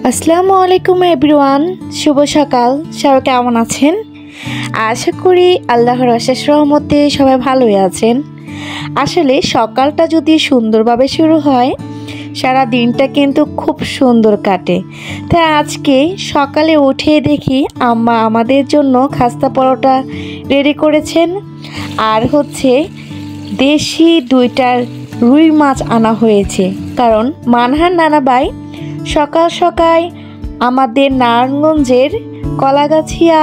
আসসালামু আলাইকুম এভরিওয়ান, শুভ সকাল। সবাই কেমন আছেন? আশা করি আল্লাহর অশেষ রহমতে সবাই ভালোই আছেন। আসলে সকালটা যদি সুন্দরভাবে শুরু হয়, সারা দিনটা কিন্তু খুব সুন্দর কাটে। তাই আজকে সকালে উঠে দেখি আম্মা আমাদের জন্য খাস্তা পরোটা রেডি করেছেন, আর দেশি দুইটার রুই মাছ আনা হয়েছে। কারণ মানহার নানা ভাই সকাল সকাল আমাদের নারায়ণগঞ্জের কলাগাছিয়া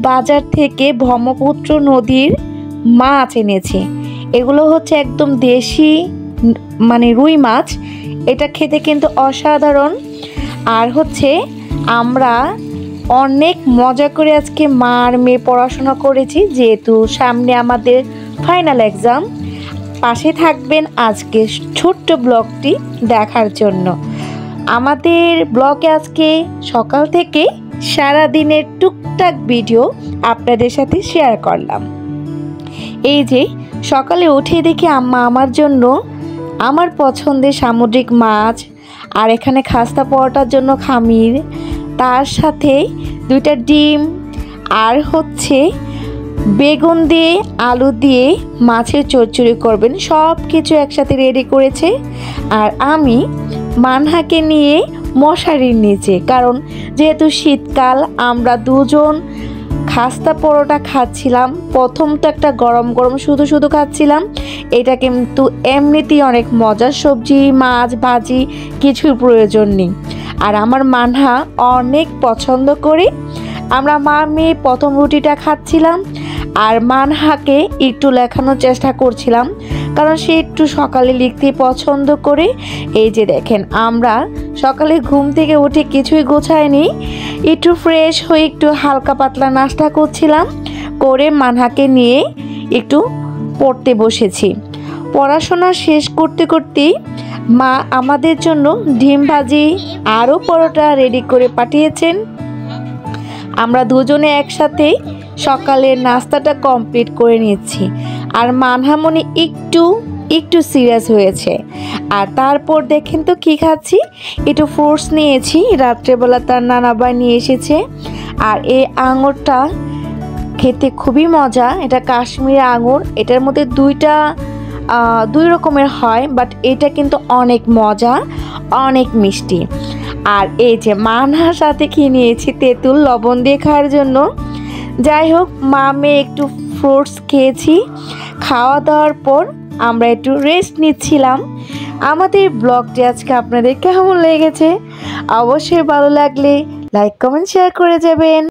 বাজার থেকে ব্রহ্মপুত্র নদীর মাছ এনেছে। এগুলো একদম দেশি রুই মাছ। এটা খেতে কিন্তু অসাধারণ। আর আমরা অনেক মজা করে আজকে মা আর মেয়ে পড়াশোনা করেছি, যেহেতু সামনে আমাদের ফাইনাল এক্সাম। পাশে থাকবেন আজকে ছোট্ট ব্লগটি দেখার জন্য। আমাদের ব্লগে আজকে সকাল থেকে সারা দিনের টুকটাক ভিডিও আপনাদের সাথে শেয়ার করলাম। এই যে সকালে উঠে দেখি আম্মা আমার জন্য আমার পছন্দের সামুদ্রিক মাছ, আর এখানে খাস্তা পরোটার জন্য খামির, তার সাথে দুইটা ডিম, আর বেগুন দিয়ে আলু দিয়ে মাছের চচ্চড়ি করবেন। সব কিছু একসাথে রেডি করেছে। আর আমি মানহাকে নিয়ে মশারির নিচে, কারণ যেহেতু শীতকাল, আমরা দুজন খাস্তা পরোটা খাচ্ছিলাম। প্রথম তো একটা গরম গরম শুধু শুধু খাচ্ছিলাম। এটা কিন্তু এমনিতেই অনেক মজার সবজি, মাছ ভাজি কিছুর প্রয়োজন নেই। আর আমার মানহা অনেক পছন্দ করে। আমরা মা মেয়ে প্রথম রুটিটা খাচ্ছিলাম, আর মানহাকে একটু লেখানোর চেষ্টা করছিলাম, কারণ সে একটু সকালে লিখতে পছন্দ করে। এই যে দেখেন, আমরা সকালে ঘুম থেকে উঠে কিছুই গোছায়নি, একটু ফ্রেশ হয়ে একটু হালকা পাতলা নাস্তা করছিলাম, করে মানহাকে নিয়ে একটু পড়তে বসেছি। পড়াশোনা শেষ করতে করতেই মা আমাদের জন্য ডিম ভাজি আরও পরোটা রেডি করে পাঠিয়েছেন। আমরা দুজনে একসাথে সকালের নাস্তাটা কমপ্লিট করে নিচ্ছি। আর মানহামনি একটু সিরিয়াস হয়েছে। আর তারপর দেখেন তো কি খাচ্ছি, একটু ফ্রুটস নিয়েছি, রাত্রেবেলা তার নানা ভাই নিয়ে এসেছে। আর এই আঙুরটা খেতে খুবই মজা। এটা কাশ্মীরি আঙুর। এটার মধ্যে দুই রকমের হয়, বাট এটা কিন্তু অনেক মজা, অনেক মিষ্টি। আর এই যে মানহার সাথে খেয়ে নিয়েছি তেঁতুল, লবণ দিয়ে খাওয়ার জন্য। যাই হোক, মা মেয়ে একটু ফ্রুটস খেয়েছি। খাওয়া দাওয়ার পর আমরা একটু রেস্ট নিচ্ছিলাম। আমাদের ব্লগটি আজকে আপনাদের কেমন লেগেছে? অবশ্যই ভালো লাগলে লাইক কমেন্ট শেয়ার করে যাবেন।